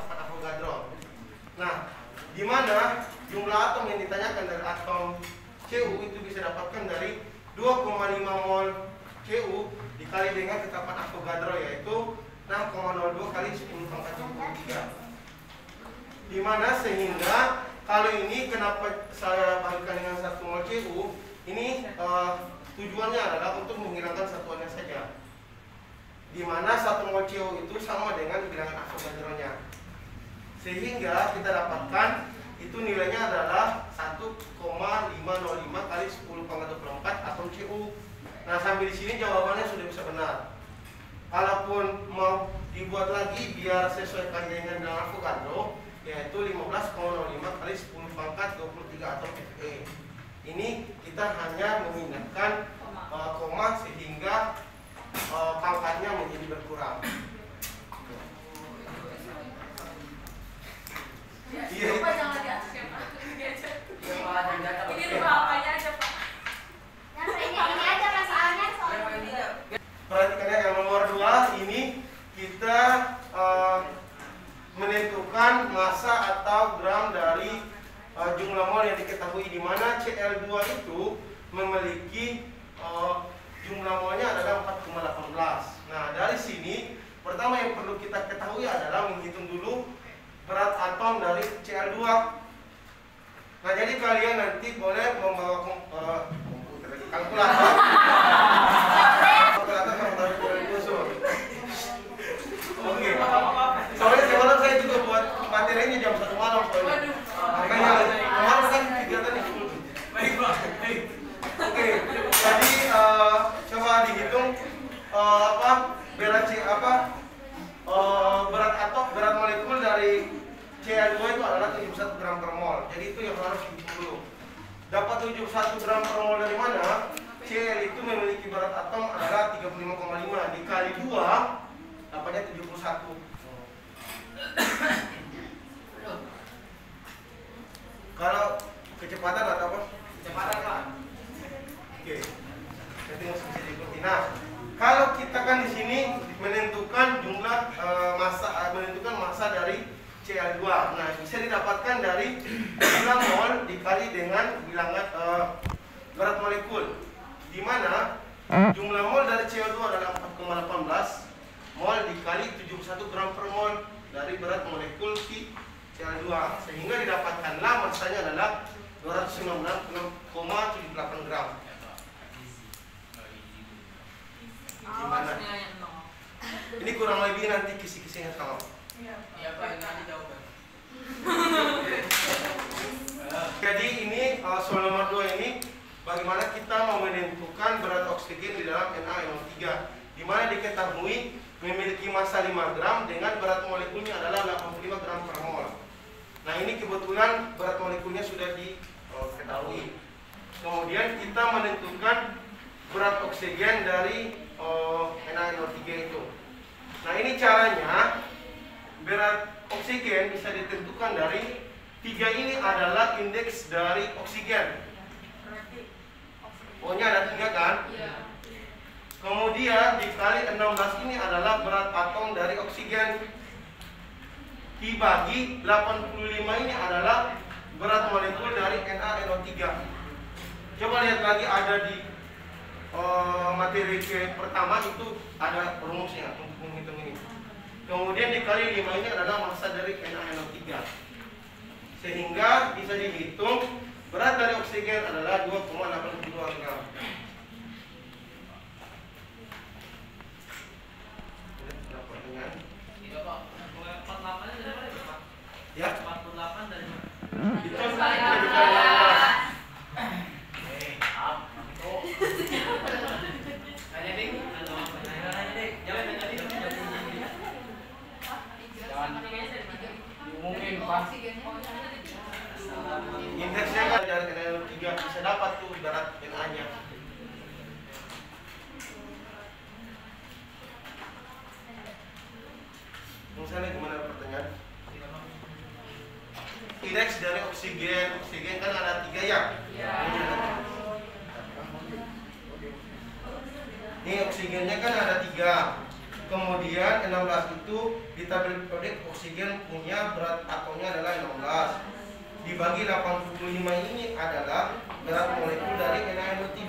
ketepatan Avogadro. Nah, di mana jumlah atom yang ditanyakan dari atom Cu itu bisa dapatkan dari 2,5 mol Cu dikali dengan ketepatan Avogadro, yaitu 6,02 kali 10 pangkat 23. Di mana sehingga kalau ini kenapa saya bagikan dengan 1 mol Cu, ini tujuannya adalah untuk menghilangkan satuannya saja. Di mana 1 mol Cu itu sama dengan bilangan Avogadro-nya. Sehingga kita dapatkan itu nilainya adalah 1,505 kali 10 pangkat 24 atom Cu. Nah, sampai di sini jawabannya sudah bisa benar. Kalaupun mau dibuat lagi biar sesuaikan dengan bilangan Avogadro, yaitu 15,05 kali 10 pangkat 23 atom Fe. Ini kita hanya memindahkan koma sehingga pangkatnya menjadi berkurang. Iya. Pak jangan di atas ya Pak. Ini rumah apanya aja Pak. Ini aja masalahnya soalnya. Perhatikan ya, yang nomor 2 ini kita menentukan massa atau gram dari jumlah mol yang diketahui, di mana Cl2 itu memiliki jumlah molnya adalah 4,18. Nah, dari sini pertama yang perlu kita ketahui adalah menghitung dulu berat atom dari Cl2. Nah, jadi kalian nanti boleh membawa kalkulator. Kalkulator sama taruh kusur. Oke. Soalnya semalam saya juga buat materinya jam 1 malam soalnya. Makanya kemarin kan kegiatan di school. Baik Pak. Oke. Jadi coba dihitung berat atom, berat molekul dari Cl2 itu adalah 71 gram per mol. Jadi itu yang harus dihitung dulu. Dapat 71 gram per mol dari mana? Cl itu memiliki berat atom adalah 35,5 dikali 2 dapatnya 71. Kalau kecepatan atau apa? Kecepatan Pak. Oke. Nanti masih bisa diikuti. Nah, kalau kita kan di sini menentukan jumlah menentukan massa dari Cl2. Nah, bisa didapatkan dari jumlah mol dikali dengan bilangan berat molekul. Di mana jumlah mol dari Cl2 adalah 4,18 mol dikali 71 gram per mol dari berat molekul si Cl2, sehingga didapatkanlah massanya adalah 296,78 gram. Gimana? Ini kurang lebih nanti kisi-kisinya sama. Iya Pak, nanti jawaban. Jadi ini soal nomor 2 ini bagaimana kita mau menentukan berat oksigen di dalam NaNO3, di mana diketahui memiliki massa 5 gram dengan berat molekulnya adalah 85 gram per mol. Nah, ini kebetulan berat molekulnya sudah diketahui. Kemudian kita menentukan berat oksigen dari NaNO3 itu. Nah, ini caranya. Berat oksigen bisa ditentukan dari 3 ini adalah indeks dari oksigen. O-nya ada 3 kan? Iya. Kemudian dikali 16 ini adalah berat atom dari oksigen. Dibagi 85 ini adalah berat molekul dari NaNO3. Coba lihat lagi ada di materi pertama itu ada rumusnya untuk menghitung ini. Kemudian dikali 5 ini adalah massa dari NaNO3. Sehingga bisa dihitung berat dari oksigen adalah 2,82 gram. Iya Pak. 48 dari mana Pak? Ya. 48 dari mana? Itu Saya Nanya Dik. Nanya Dik. Jangan nanya Dik. Mungkin Pak. indeksnya kan dari NaNO3 bisa dapat tuh berat Na-nya. Misalnya gimana pertanyaan? Indeks dari oksigen kan ada 3 ya? Iya. Ini oksigennya kan ada 3. Kemudian 16 itu di tabel periodik oksigen punya berat atomnya adalah 16. Dibagi 85 ini adalah berat molekul dari NaNO3.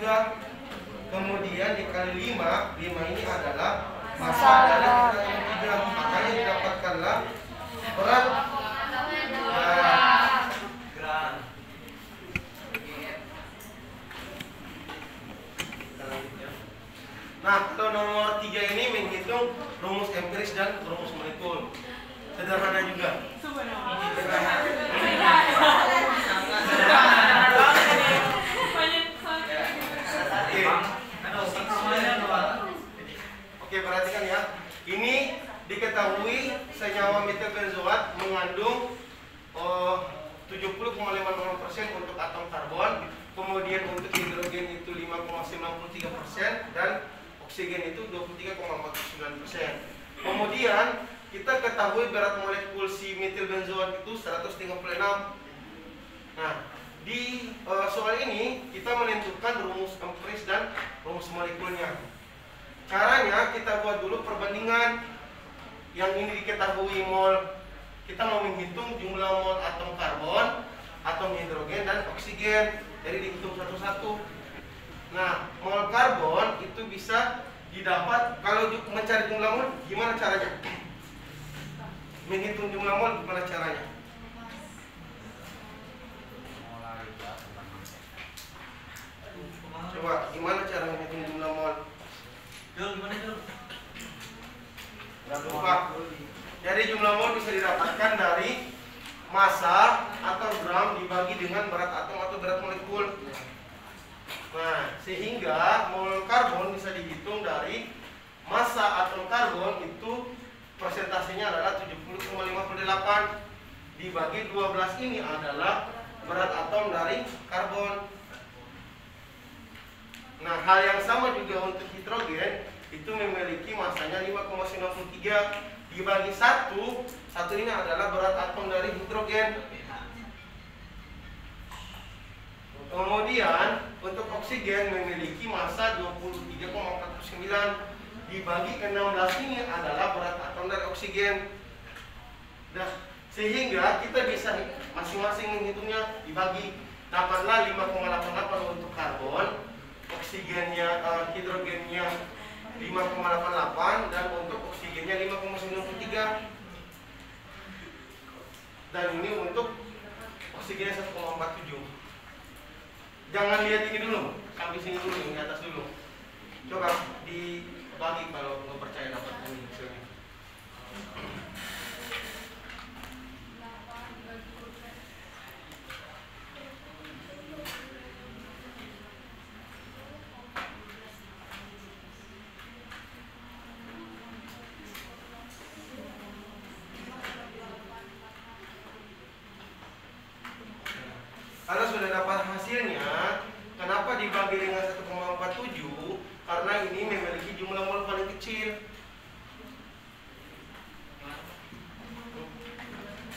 Kemudian dikali 5 ini adalah massa dari NaNO3. Makanya didapatkanlah berat Gram. Nah, kalau nomor 3 ini menghitung rumus empiris dan rumus molekul. Sederhana juga. Sederhana. Oke, perhatikan ya. Ini diketahui senyawa metilbenzoat mengandung 70,56% untuk atom karbon, kemudian untuk hidrogen itu 5,93% dan oksigen itu 23,49%. Kemudian kita ketahui berat molekul si metilbenzoat itu 136. Nah, di soal ini kita menentukan rumus empiris dan rumus molekulnya. Caranya kita buat dulu perbandingan. Yang ini diketahui mol, kita mau menghitung jumlah mol atom karbon, atom hidrogen dan oksigen. Jadi dihitung satu-satu. Nah, mol karbon itu bisa didapat kalau mencari jumlah mol gimana caranya? Menghitung jumlah mol gimana caranya? Coba gimana cara menghitung jumlah mol? Gimana Jul? Jangan lupa. Jadi jumlah mol bisa didapatkan dari massa atau gram dibagi dengan berat atom atau berat molekul. Nah, sehingga mol karbon bisa dihitung dari massa atom karbon itu persentasenya adalah 70,58 dibagi 12 ini adalah berat atom dari karbon. Nah, hal yang sama juga untuk hidrogen itu memiliki massanya 5,93 dibagi 1 ini adalah berat atom dari hidrogen. Kemudian untuk oksigen memiliki massa 23,49 dibagi 16 ini adalah berat atom dari oksigen. Nah, sehingga kita bisa masing-masing menghitungnya dibagi. Dapatlah 5,88 untuk karbon, oksigennya hidrogennya 5,88 dan untuk oksigennya 5,93. Dan ini untuk oksigennya 1,47. Jangan lihat ini dulu, sampai sini dulu, di atas dulu. Coba dibagi kalau nggak percaya dapat ini hasilnya. Kalau sudah dapat hasilnya, kenapa dibagi dengan 1,47? Karena ini memiliki jumlah mol paling kecil.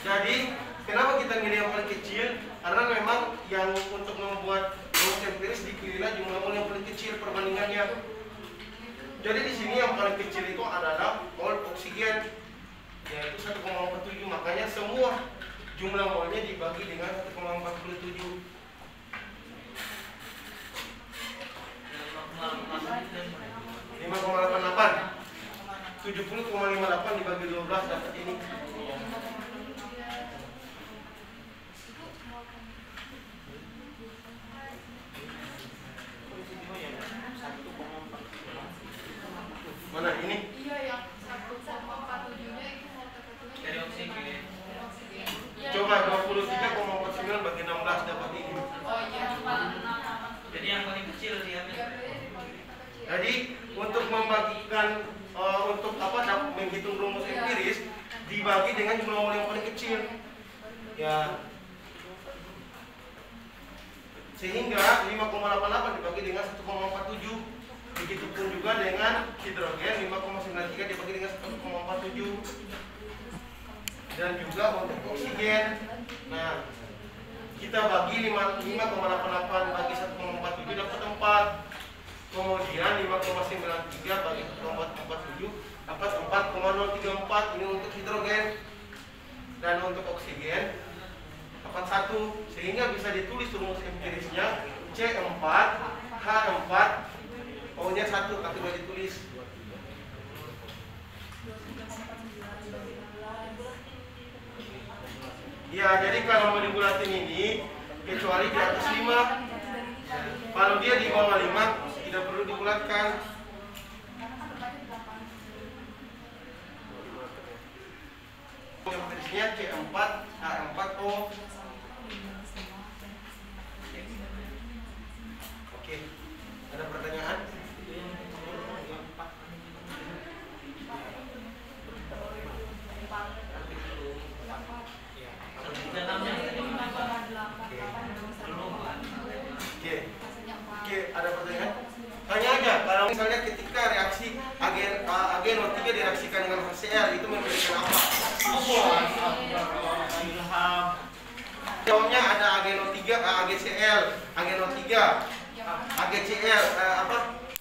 Jadi, kenapa kita milih yang paling kecil? Karena memang yang untuk membuat rumus empiris dipilihlah jumlah mol yang paling kecil perbandingannya. Jadi di sini yang paling kecil itu adalah mol oksigen, yaitu 1,47. Makanya semua jumlah molnya dibagi dengan 1,47. 5,88. 70,58 dibagi 12 dapat ini. Mana ini? Iya, yang 1,47-nya itu mau terketulnya Dari oksigen. Coba 23,49 bagi 16 dapat ini. Oh iya, cuma 6. Jadi yang paling kecil dia. Jadi untuk membagikan untuk menghitung rumus empiris dibagi dengan jumlah mol yang paling kecil. Ya. Sehingga 5,88 dibagi dengan 1,47. Begitupun juga dengan hidrogen 5,93 dibagi dengan 1,47. Dan juga untuk oksigen. Nah, kita bagi 5,88 bagi 1,47 dapat 4. Kemudian 5,93 bagi 1,47 dapat 4,034 ini untuk hidrogen, dan untuk oksigen dapat 1, sehingga bisa ditulis rumus empirisnya C4H4 O-nya 1 tapi nggak ditulis. Ya, jadi kalau mau dibulatin ini kecuali di atas 5. Kalau dia di bawah 5 tidak perlu dibulatkan. Empirisnya C4H4O. Oke, ada pertanyaan? Oke, ada pertanyaan? Tanya aja, kalau misalnya ketika reaksi AgNO3 direaksikan dengan HCl itu memberikan apa? Jawabnya ada AgNO3, AgCl, AgNO3, AgCl,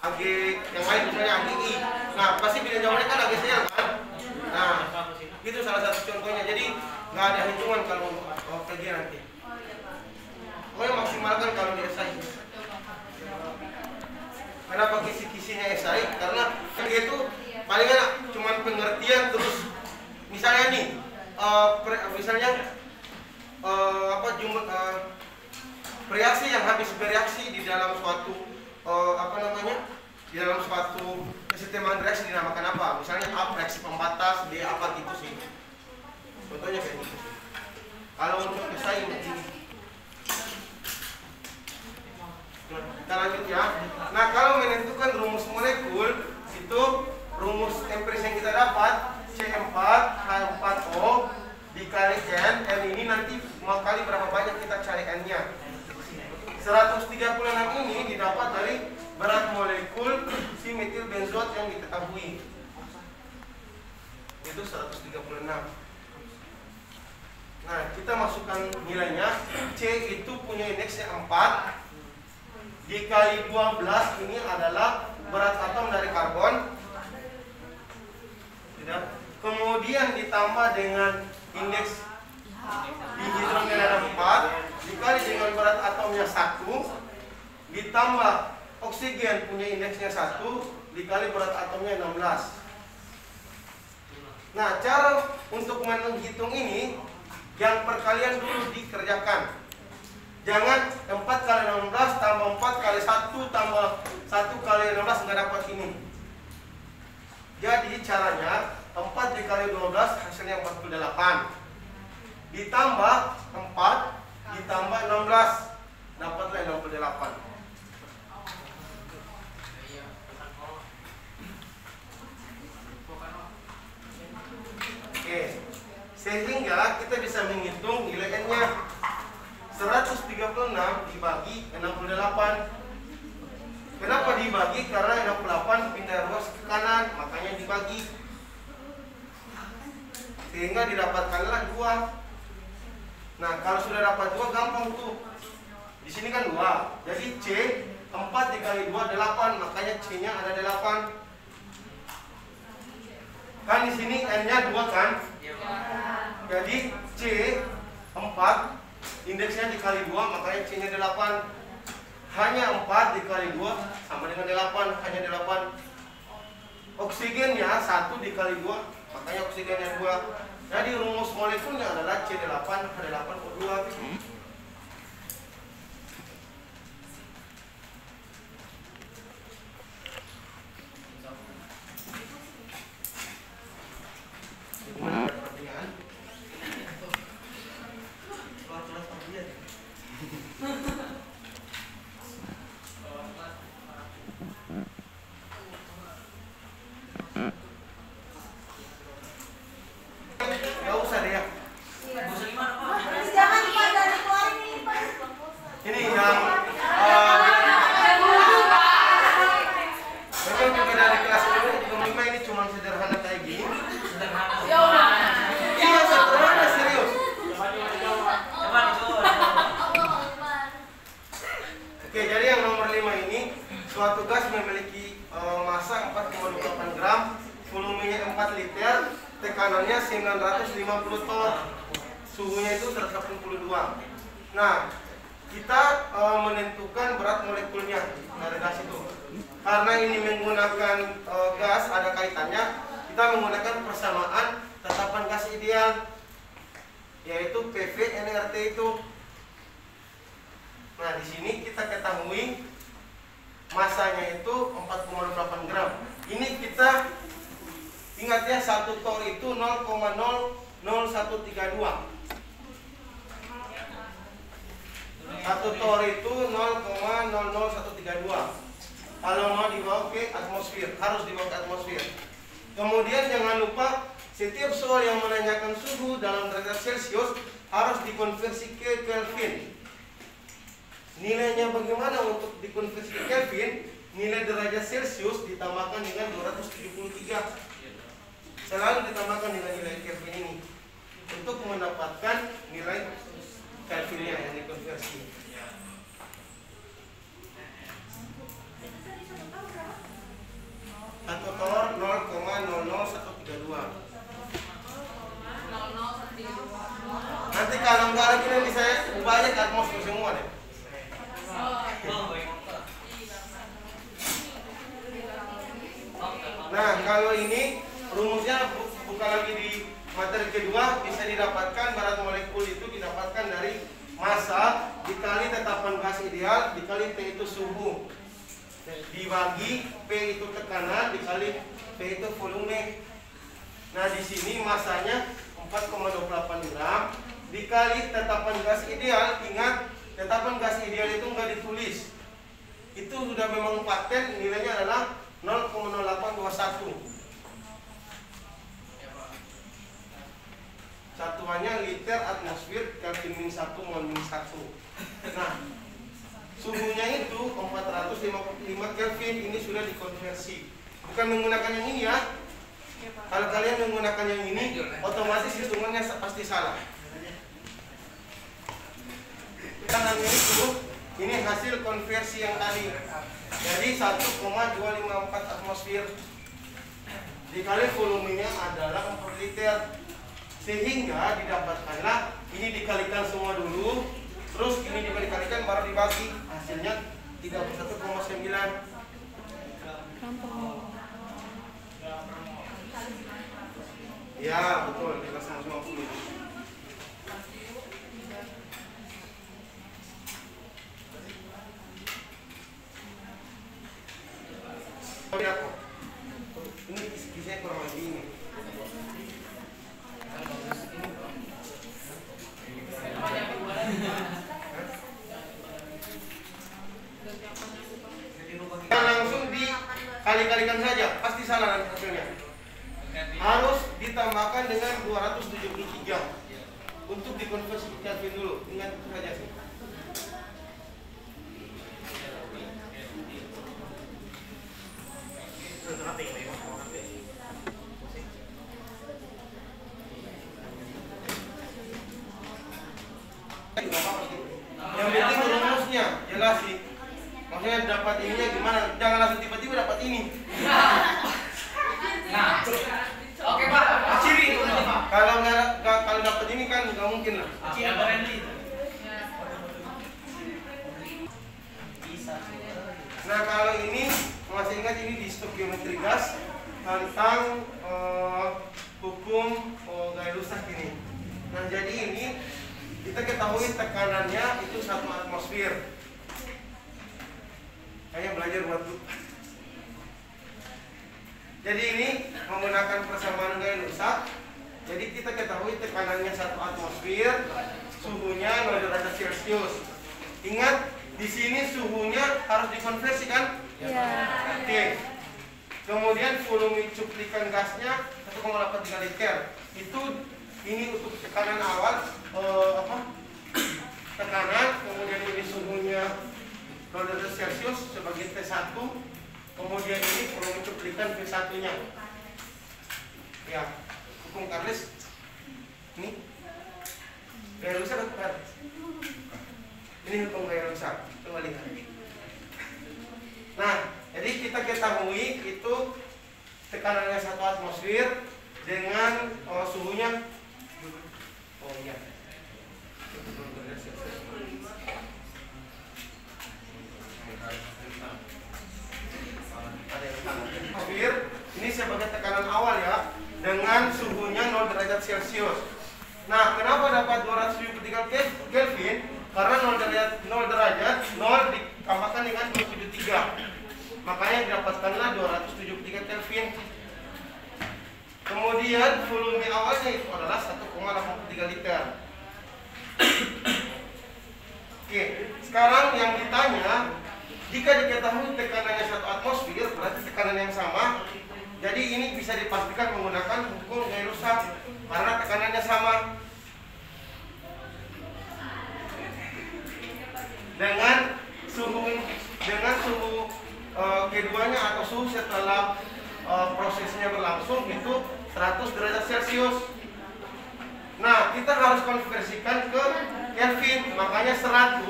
Ag yang lain misalnya AgI. Nah, pasti bila jawabannya kan AgCl kan? Nah, itu salah satu contohnya. Jadi nggak ada hitungan kalau pergi nanti. Pokoknya maksimalkan kalau di esai. Kenapa kisi-kisinya esai? Karena itu paling enak cuman pengertian terus. Misalnya nih, reaksi yang habis bereaksi di dalam suatu di dalam suatu kesetimbangan reaksi dinamakan apa? Misalnya A reaksi pembatas, B apa gitu sih. Contohnya kayak gitu sih. Kalau untuk esai begini. Kita lanjut ya. Nah, kalau menentukan rumus molekul itu rumus empiris yang kita dapat C4H4O dikali N. N ini nanti mau kali berapa banyak kita cari N-nya. 136 ini didapat dari berat molekul si metil benzoat yang diketahui. Itu 136. Nah, kita masukkan nilainya. C itu punya indeksnya 4 dikali 12 ini adalah berat atom dari karbon. Kemudian ditambah dengan indeks dihidrogen ada 4 dikali dengan berat atomnya 1 ditambah oksigen punya indeksnya 1 dikali berat atomnya 16. Nah, cara untuk menghitung ini yang perkalian dulu dikerjakan. Jangan 4 kali 16 tambah 4 kali 1 tambah 1 kali 16 nggak dapat ini. Jadi caranya 4 dikali 12 hasilnya 48. Ditambah 4 ditambah 16 dapatlah 68. Oke. Sehingga kita bisa menghitung nilai N-nya. 136 dibagi 68. Kenapa dibagi? Karena 68 pindah ruas ke kanan, makanya dibagi. Sehingga didapatkanlah 2. Nah, kalau sudah dapat 2 gampang tuh. Di sini kan 2. Jadi C 4 dikali 2 8, makanya C-nya ada 8. Kan di sini N-nya 2 kan? Jadi C 4 indeksnya dikali 2, makanya C-nya 8. Hanya 4 dikali 2 sama dengan 8, hanya 8. Oksigennya 1 dikali 2, makanya oksigennya 2. Jadi rumus molekulnya adalah C8 H8O2. satu suhunya itu 182. Nah, kita menentukan berat molekulnya dari gas itu. Karena ini menggunakan gas, ada kaitannya, kita menggunakan persamaan tetapan gas ideal, yaitu PV NRT itu. Nah, di sini kita ketahui masanya itu 4,8 gram. Ini kita ingat ya, 1 tor itu 0,00132. 1 tor itu 0,00132. Kalau mau dibawa ke atmosfer, harus dibawa ke atmosfer. Kemudian jangan lupa setiap soal yang menanyakan suhu dalam derajat Celcius harus dikonversi ke Kelvin. Nilainya bagaimana untuk dikonversi ke Kelvin? Nilai derajat Celcius ditambahkan dengan 273. Selalu ditambahkan dengan nilai Kelvin ini untuk mendapatkan nilai Kelvinnya yang dikonversi. Satu tor 0,00132. Nanti kalau nggak lagi nanti saya ubah aja ke atmosfer semua deh. Nah, kalau ini rumusnya bukan lagi di materi kedua, bisa didapatkan berat molekul itu didapatkan dari massa dikali tetapan gas ideal dikali T itu suhu dibagi P itu tekanan dikali P itu volume. Nah, di sini massanya 4,28 gram dikali tetapan gas ideal. Ingat, tetapan gas ideal itu nggak ditulis. Itu sudah memang paten, nilainya adalah 0,0821. Satuannya liter atmosfer Kelvin min 1 mol min 1. Nah, suhunya itu 455 Kelvin. Ini sudah dikonversi. Bukan menggunakan yang ini ya. Kalau kalian menggunakan yang ini, otomatis hitungannya pasti salah. Karena itu, ini hasil konversi yang tadi. Jadi 1,254 atmosfer dikali volumenya adalah 4 liter. Sehingga didapatkanlah ini dikalikan semua dulu, terus ini dikalikan baru dibagi, hasilnya 31,9. Ya betul, kita sama-sama pulih. Ini kisahnya kurang lebih ini. Langsung dikali-kalikan saja, pasti salah nanti hasilnya. Harus ditambahkan dengan 273 untuk dikonversi ke Kelvin dulu. Ingat itu saja sih. Yang penting rumusnya jelas sih. Maksudnya dapat ininya gimana? Jangan langsung tiba-tiba dapat ini. Nah, oke Pak. Ciri itu Pak. Kalau dapat ini kan nggak mungkin lah. Nah, kalau ini masih ingat ini di stokiometri gas tentang hukum Gay-Lussac ini. Nah, jadi ini kita ketahui tekanannya itu 1 atmosfer. Kayaknya belajar buat lupa. Jadi ini menggunakan persamaan Gay-Lussac. Jadi kita ketahui tekanannya 1 atmosfer, suhunya 0 derajat Celcius. Ingat, di sini suhunya harus dikonversi kan? Iya. Oke. Kemudian volume cuplikan gasnya 1,83 liter. Itu ini untuk tekanan awal tekanan, kemudian ini suhunya 0 derajat Celcius sebagai T1. Kemudian ini volume cuplikan V1-nya. Ya, hukum Carles. Ini Gay-Lussac atau Carles? Ini hukum Gay-Lussac. Coba lihat. Nah, jadi kita ketahui itu tekanannya 1 atmosfer dengan suhunya Celcius. Nah, kenapa dapat 273 Kelvin? Karena 0 derajat 0 ditambahkan dengan 273. Makanya didapatkanlah 273 Kelvin. Kemudian volume awalnya itu adalah 1,83 liter. Oke, sekarang yang ditanya, jika diketahui tekanannya 1 atmosfer, berarti tekanan yang sama. Jadi ini bisa dipastikan menggunakan hukum Gay-Lussac karena tekanannya sama. Dengan suhu keduanya atau suhu setelah prosesnya berlangsung itu 100 derajat Celcius. Nah, kita harus konversikan ke Kelvin, makanya 100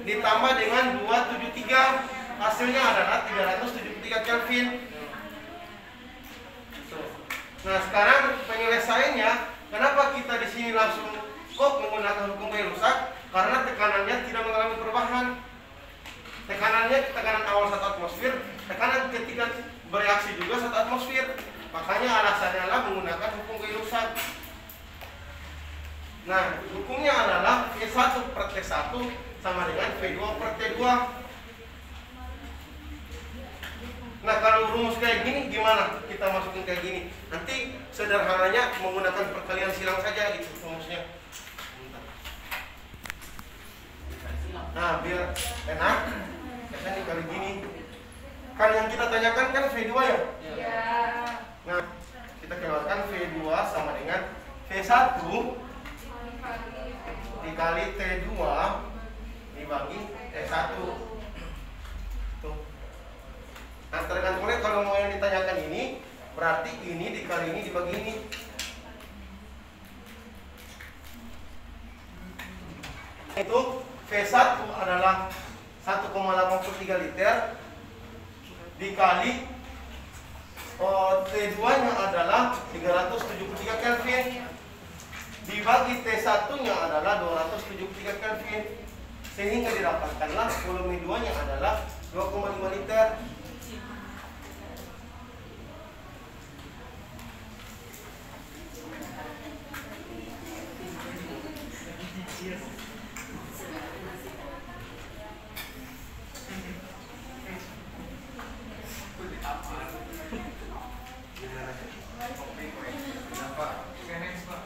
ditambah dengan 273, hasilnya adalah 373 Kelvin. Nah, sekarang penyelesaiannya, kenapa kita di sini langsung kok menggunakan hukum Gay-Lussac? Karena tekanannya tidak mengalami perubahan. Tekanan awal 1 atmosfer, tekanan ketika bereaksi juga 1 atmosfer. Makanya alasannya adalah menggunakan hukum Gay-Lussac. Nah, hukumnya adalah V1 per T1 sama dengan V2 per T2. Nah, kalau rumus kayak gini gimana kita masukin kayak gini? Nanti sederhananya menggunakan perkalian silang saja gitu rumusnya. Nah, biar enak, biasanya dikali gini. Kan yang kita tanyakan kan V2 ya? Iya. Nah, kita keluarkan V2 sama dengan V1 dikali T2 dibagi T1. Tuh. Nah, tergantungnya kalau mau yang ditanyakan ini, berarti ini dikali ini dibagi ini. Itu V1 adalah 1,83 liter dikali T2 nya adalah 373 Kelvin dibagi T1 nya adalah 273 Kelvin, sehingga didapatkanlah volume 2 nya adalah 2,5 liter.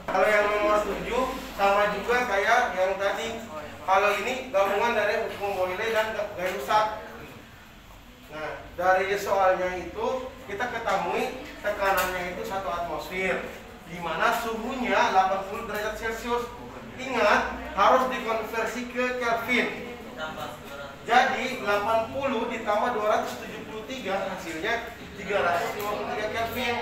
Kalau yang nomor 7 sama juga kayak yang tadi. Kalau ini gabungan dari hukum Boyle dan Gay-Lussac. Nah, dari soalnya itu kita ketahui tekanannya itu 1 atmosfer, di mana suhunya 80 derajat Celcius. Ingat, harus dikonversi ke Kelvin. Jadi 80 ditambah 273 hasilnya 353 Kelvin.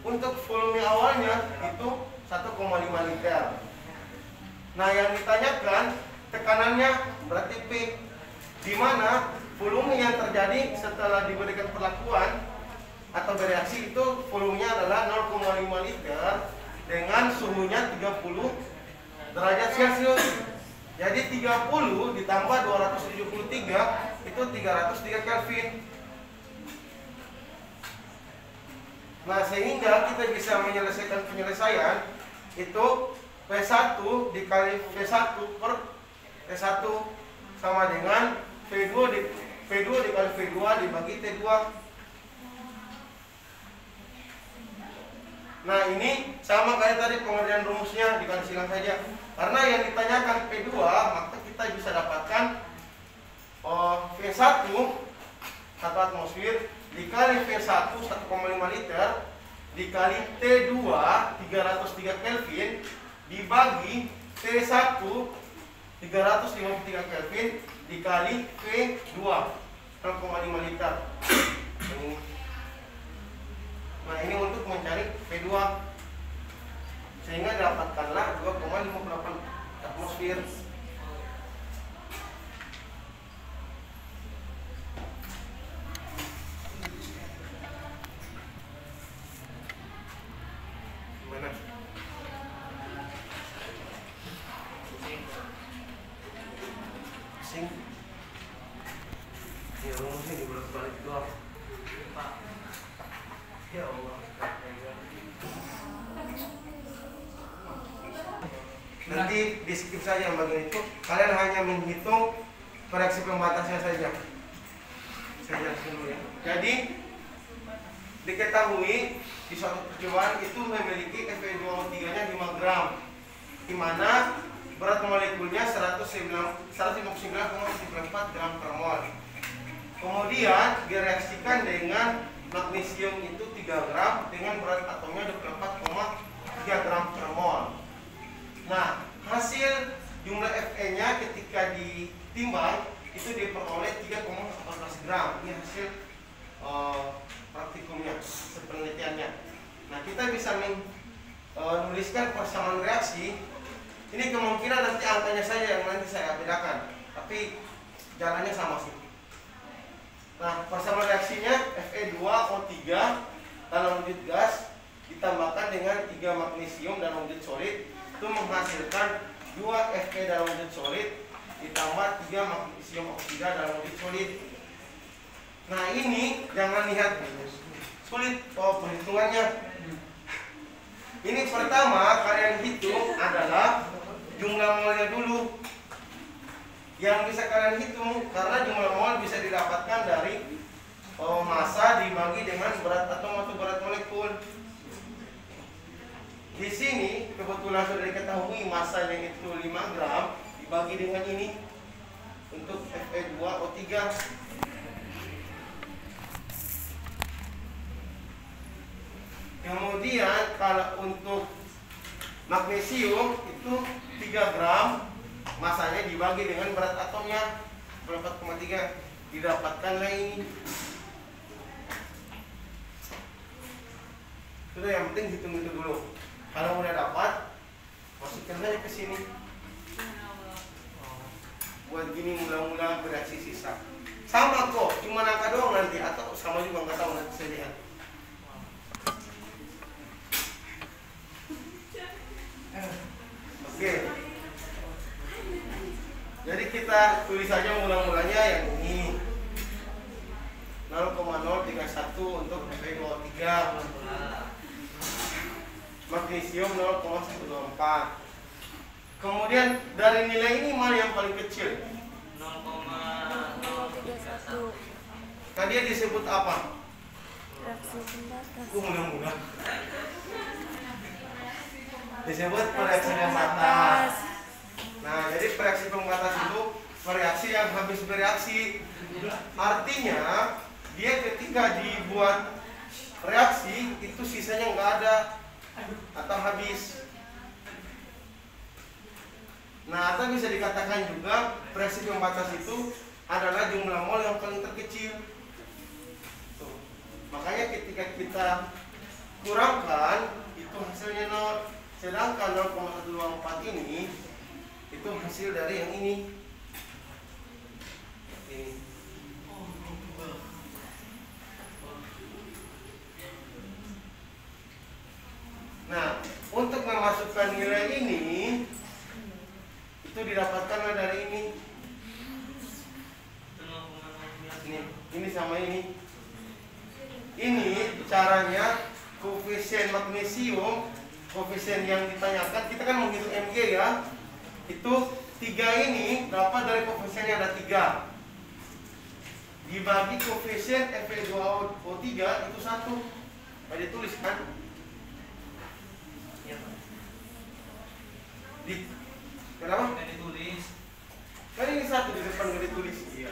Untuk volume awalnya itu 1,5 liter. Nah, yang ditanyakan tekanannya berarti P, di mana volume yang terjadi setelah diberikan perlakuan atau bereaksi itu volumenya adalah 0,5 liter dengan suhunya 30 derajat Celcius. Jadi 30 ditambah 273 itu 303 Kelvin. Nah, sehingga kita bisa menyelesaikan penyelesaian itu P1 dikali V1 per T1 sama dengan V2 dikali V2 dibagi T2. Nah, ini sama kayak tadi pengerjaan rumusnya, dikali silang saja. Karena yang ditanyakan P2, maka kita bisa dapatkan V1 1 atmosfer dikali V1 1,5 liter dikali T2 303 Kelvin dibagi T1 353 Kelvin dikali V2 0,5 liter. Nah, ini untuk mencari V2, sehingga dapatkanlah 2,58 atmosfer. Gimana? Sing. Ya, rumusnya dibolak-balik doang. Ya Allah. Nanti di skip saja yang bagian itu. Kalian hanya menghitung reaksi pembatasnya saja. Saya jelaskan dulu ya. Jadi diketahui di suatu percobaan itu memiliki Fe2O3-nya 5 gram, di mana berat molekulnya 159,94 gram per mol. Kemudian direaksikan dengan magnesium itu 3 gram dengan berat atomnya 24,3 gram per mol. Nah, hasil jumlah Fe-nya ketika ditimbang itu diperoleh 3,14 gram. Ini hasil praktikumnya, penelitiannya. Nah, kita bisa menuliskan persamaan reaksi. Ini kemungkinan nanti angkanya saja yang nanti saya bedakan, tapi jalannya sama sih. Nah, persamaan reaksinya Fe2O3 dalam wujud gas ditambahkan dengan 3 magnesium dalam wujud solid itu menghasilkan 2 Fe dalam wujud solid ditambah 3 magnesium oksida dalam wujud solid. Nah, ini jangan lihat sulit perhitungannya. Ini pertama kalian hitung adalah jumlah molnya dulu. Yang bisa kalian hitung karena jumlah mol bisa didapatkan dari massa dibagi dengan berat atom atau berat molekul. Di sini kebetulan sudah diketahui massanya itu 5 gram dibagi dengan ini untuk Fe2O3. Kemudian kalau untuk magnesium itu 3 gram, masanya dibagi dengan berat atomnya 4,3, didapatkanlah ini. Sudah, yang penting hitung itu dulu. Kalau udah dapat, masukkan saja ke sini. Buat gini mula-mula bereaksi sisa. Sama kok, cuma angka doang nanti atau sama juga nggak tahu, nanti saya lihat. Oke. Jadi kita tulis saja mula-mulanya yang ini 0,031 untuk Fe2O3, magnesium 0,124. Kemudian dari nilai ini mana yang paling kecil? 0,031. Tadi disebut apa? Reaksi pembatas. Mudah-mudah disebut reaksi pembatas. Nah, jadi reaksi pembatas itu reaksi yang habis bereaksi. Artinya dia ketika dibuat reaksi itu sisanya nggak ada atau habis. Nah, atau bisa dikatakan juga reaksi pembatas itu adalah jumlah mol yang paling terkecil. Tuh. Makanya ketika kita kurangkan itu hasilnya 0. Sedangkan 0,124 ini itu hasil dari yang ini. Ini. Nah, untuk memasukkan nilai ini itu didapatkan dari ini. Ini sama ini. Ini caranya koefisien magnesium, koefisien yang ditanyakan, kita kan menghitung Mg ya. Itu 3 ini dapat dari koefisien yang ada 3 dibagi koefisien Fe2O3 itu 1. Ada ditulis kan? Kenapa? Nggak ditulis. Kan ini 1 di depan nggak ditulis. Iya.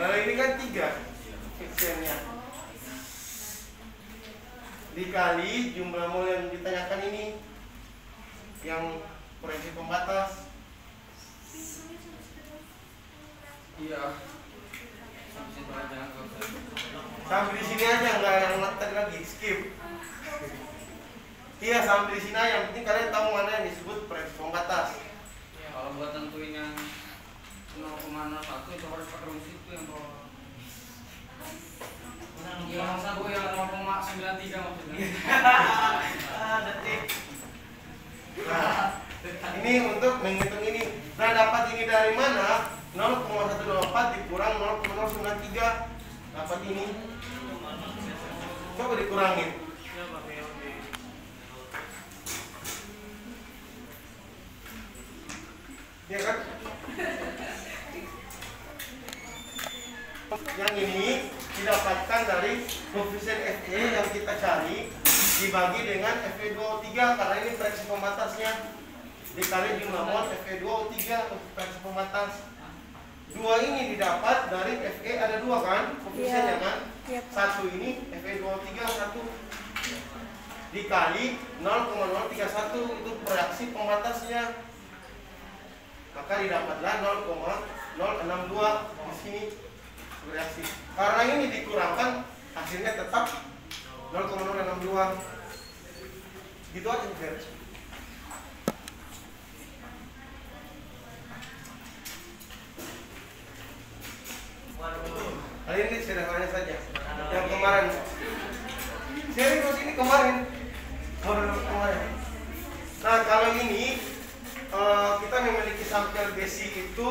Kalau ini kan 3 koefisiennya. Dikali jumlah mol yang ditanyakan ini, yang reaksi pembatas. Iya. Sampai situ aja. Sampai di sini aja, nggak yang tadi lagi skip. Iya, sampai di sini aja. Yang penting kalian tahu mana yang disebut reaksi pembatas. Ya, kalau buat tentuin yang 0,01 itu harus pakai rumus itu yang bawah. Yang masa gue yang 0,93 maksudnya. Detik. Nah, ini untuk menghitung ini. Nah, dapat ini dari mana? 0,124 dikurang 0,093. Dapat ini. Coba dikurangin. Ya kan? Yang ini didapatkan dari koefisien Fe yang kita cari dibagi dengan Fe2O3 karena ini friksi pembatasnya dikali jumlah mol Fe2O3 untuk friksi pembatas. Dua ini didapat dari Fe ada dua kan koefisiennya kan? Yep. Satu ini Fe2O3 satu dikali 0,031 itu reaksi pembatasnya, maka didapatlah 0,062 di sini bereaksi. Karena ini dikurangkan hasilnya tetap 0,062. Gitu aja guys. Kali ini sederhana saja. Yang kemarin serius ini kemarin. Nah kalau ini kita memiliki sampel besi itu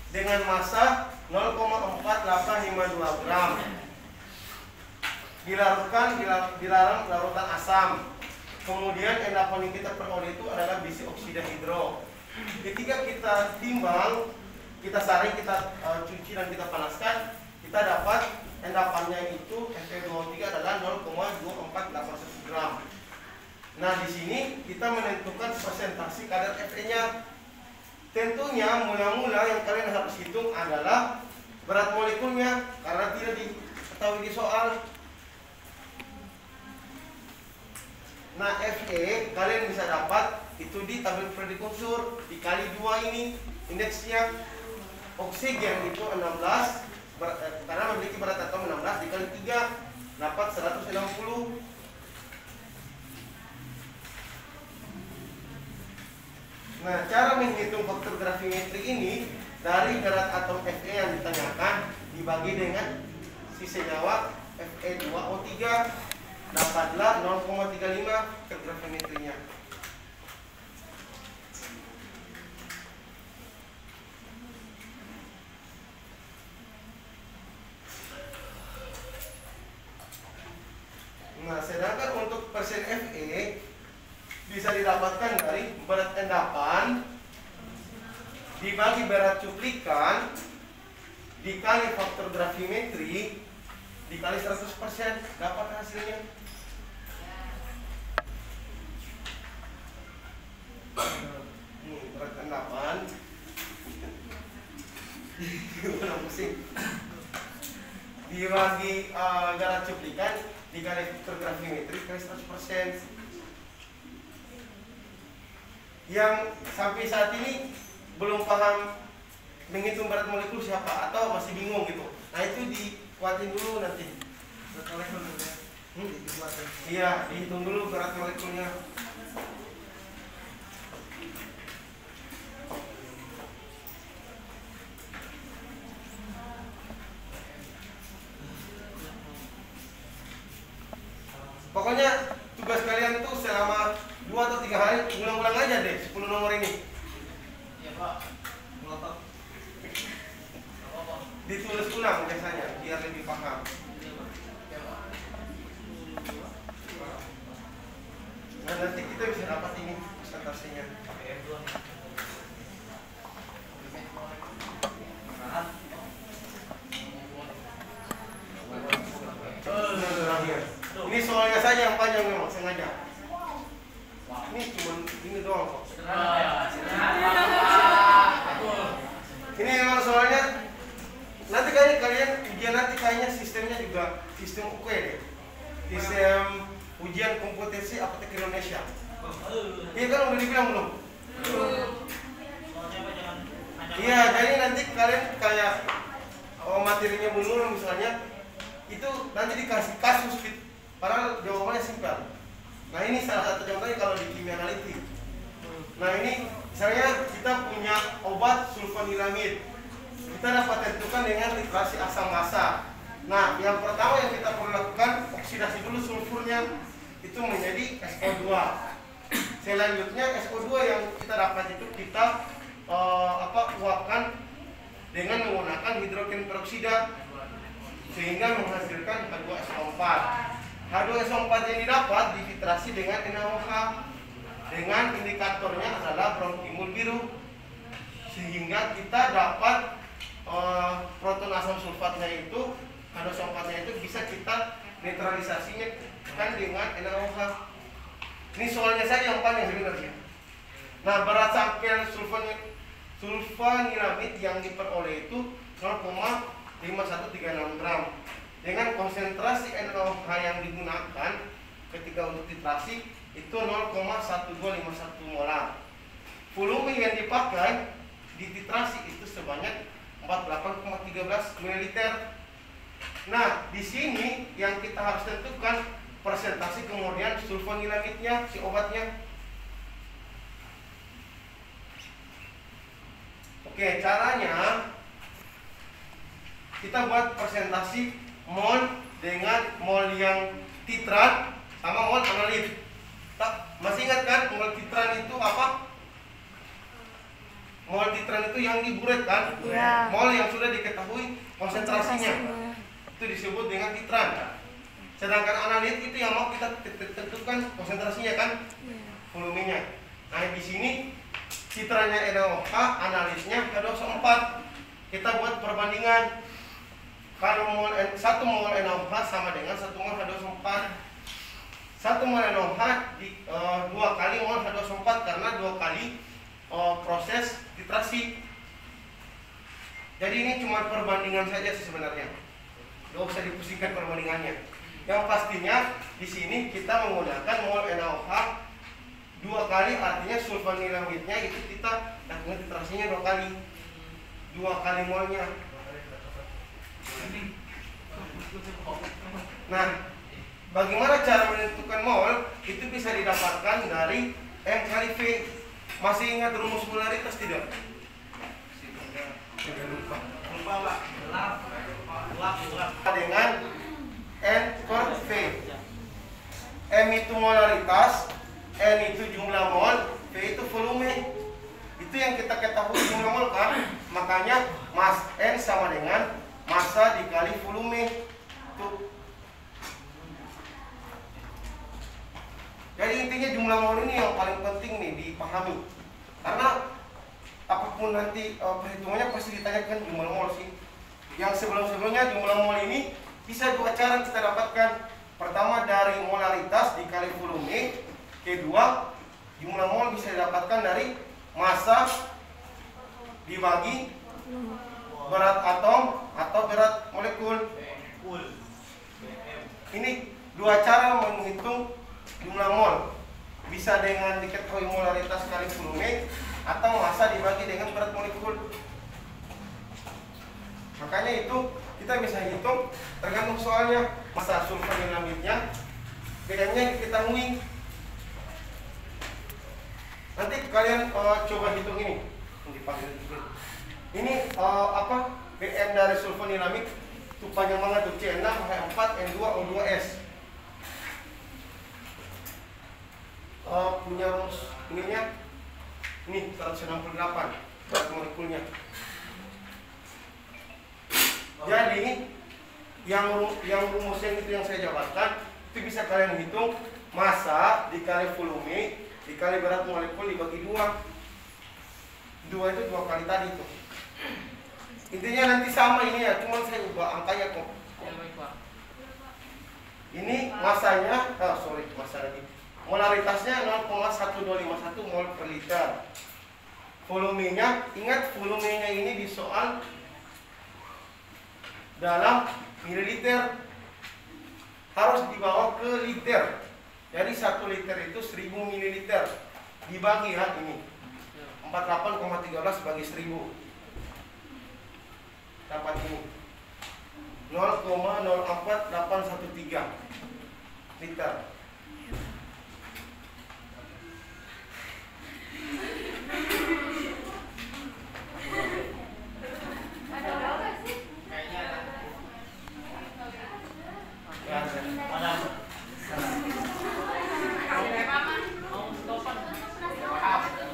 dengan massa 0,4852 gram. Dilarang larutan asam. Kemudian endapan yang kita peroleh itu adalah besi oksida hidro. Ketika kita timbang, kita saring, kita cuci dan kita panaskan, kita dapat endapannya itu Fe2O3 adalah 0,2481 gram. Nah di sini kita menentukan presentasi kadar Fe-nya. Tentunya mula-mula yang kalian harus hitung adalah berat molekulnya karena tidak diketahui di soal. Nah Fe kalian bisa dapat itu di tabel periode unsur dikali 2 ini indeksnya. Oksigen itu 16 karena memiliki berat atom 16 dikali 3 dapat 160. Nah, cara menghitung faktor gravimetri ini dari berat atom Fe yang ditanyakan dibagi dengan si senyawa Fe2O3 dapatlah 0,35 faktor gravimetrinya. Nah, sedangkan untuk persen Fe bisa didapatkan dari berat endapan dibagi berat cuplikan dikali faktor gravimetri dikali 100%, dapat hasilnya. Ini berat endapan dibagi berat cuplikan dikali faktor gravimetri dikali 100%. Yang sampai saat ini belum paham menghitung berat molekul siapa atau masih bingung gitu. Nah itu dikuatin dulu nanti. Berat molekul dulu ya. Iya, dihitung dulu berat molekulnya. Pokoknya tugas kalian tuh selama 2 atau 3 hari ulang-ulang aja deh 10 nomor ini. Iya Pak. Melotot. Ditulis ulang biasanya biar lebih paham. Nah nanti kita bisa dapat ini presentasinya. Ini soalnya saja yang panjang memang sengaja. Ini cuma ini doang kok. Ini memang soalnya nanti kalian ujian nanti kayaknya sistemnya juga sistem UK deh. Sistem ujian kompetensi aptek Indonesia. Iya kan udah dibilang belum? Iya, jadi nanti kalian kayak materinya Bu Nur misalnya itu nanti dikasih kasus padahal jawabannya simpel. Nah ini salah satu contohnya kalau di kimia analitik. Nah ini misalnya kita punya obat sulfonilamid, kita dapat tentukan dengan titrasi asam basa. Nah yang pertama yang kita perlu lakukan oksidasi dulu sulfurnya itu menjadi SO2. Selanjutnya SO2 yang kita dapat itu kita uapkan dengan menggunakan hidrogen peroksida sehingga menghasilkan H2SO4. H2SO4 yang didapat difiltrasi dengan NaOH dengan indikatornya adalah bronchimul biru. sehingga kita dapat proton asam sulfatnya itu, H2O4-nya itu bisa kita netralisasinya kan dengan NaOH. Ini soalnya saja yang panjang sebenarnya. Nah, berat sampean sulfanilamid yang diperoleh itu 0,5136 gram. Dengan konsentrasi NaOH yang digunakan ketika untuk titrasi itu 0,1251 molar. Volume yang dipakai di titrasi itu sebanyak 48,13 ml. Nah, di sini yang kita harus tentukan persentase kemudian sulfanilamidnya, si obatnya. Oke, caranya kita buat persentase mol dengan mol yang titrat sama mol analit. Masih ingat kan mol titrat itu apa? Mol titrat itu yang diburet kan? Ya. Mol yang sudah diketahui konsentrasinya itu disebut dengan titrat. Sedangkan analit itu yang mau kita tentukan konsentrasinya kan? Volumenya. Nah, di sini titratnya NaOH, analitnya H2O4. Kita buat perbandingan. Kalau 1 mol NaOH sama dengan 1 mol H2O4. 1 mol NaOH di 2 kali mol H2O4 karena 2 kali proses titrasi. Jadi ini cuma perbandingan saja sih sebenarnya. Gak usah dipusingkan perbandingannya. Yang pastinya di sini kita menggunakan mol NaOH 2 kali, artinya sulfanilamidnya itu kita lakukan titrasinya 2 kali. 2 kali molnya. Nah, bagaimana cara menentukan mol? Itu bisa didapatkan dari M kali V. Masih ingat rumus molaritas tidak? Lupa Pak. Dengan N per V. M itu molaritas, N itu jumlah mol, V itu volume. Itu yang kita ketahui jumlah mol kan? Makanya mas N sama dengan massa dikali volume. Tuh. Jadi intinya jumlah mol ini yang paling penting nih dipahami. Karena apapun nanti perhitungannya pasti ditanyakan jumlah mol sih. Yang sebelum-sebelumnya jumlah mol ini bisa 2 cara kita dapatkan. Pertama dari molaritas dikali volume. Kedua, jumlah mol bisa didapatkan dari massa dibagi berat atom atau berat molekul. Ini 2 cara menghitung jumlah mol. Bisa dengan diketahui molaritas kali volume atau massa dibagi dengan berat molekul. Makanya itu kita bisa hitung tergantung soalnya. Massa sulfanilamidnya bedanya diketahui. Nanti kalian coba hitung ini. Ini apa? BN dari sulfanilamid itu panjang banget tuh, C6, H4, N2, O2S. Punya rumus ininya ini 168 berat molekulnya. Jadi yang rumusnya itu yang saya jabarkan itu bisa kalian hitung massa dikali volume dikali berat molekul dibagi 2. 2 itu 2 kali tadi tuh. Intinya nanti sama ini ya, cuma saya ubah angkanya kok. Ini massanya, massa lagi. Molaritasnya 0,1251 mol per liter. Volumenya, ingat volumenya ini di soal dalam mililiter, harus dibawa ke liter. Jadi 1 liter itu 1000 mililiter. Dibagi ya ini 48,13 bagi 1000. Dapat ini 0,04813 liter.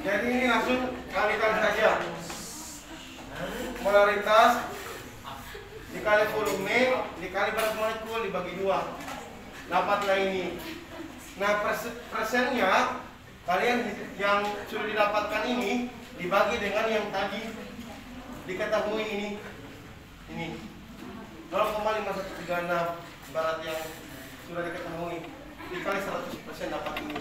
Jadi ini langsung kalikan saja. Molaritas dikali volume dikali berat molekul dibagi 2. Dapatlah ini. Nah, persennya kalian yang sudah didapatkan ini dibagi dengan yang tadi diketahui ini 0,5136 ibarat yang sudah diketahui dikali 100% dapat ini.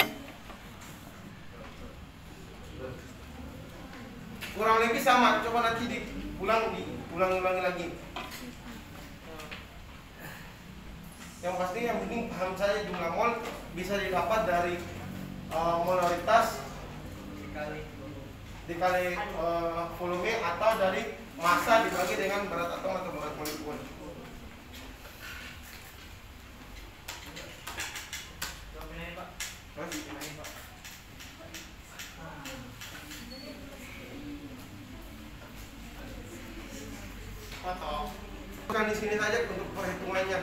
Kurang lebih sama, coba nanti diulang-ulangi lagi. Yang pasti yang penting paham saja jumlah mol bisa didapat dari molaritas dikali volume atau dari massa dibagi dengan berat atom atau berat molekul. Bukan di sini saja untuk perhitungannya.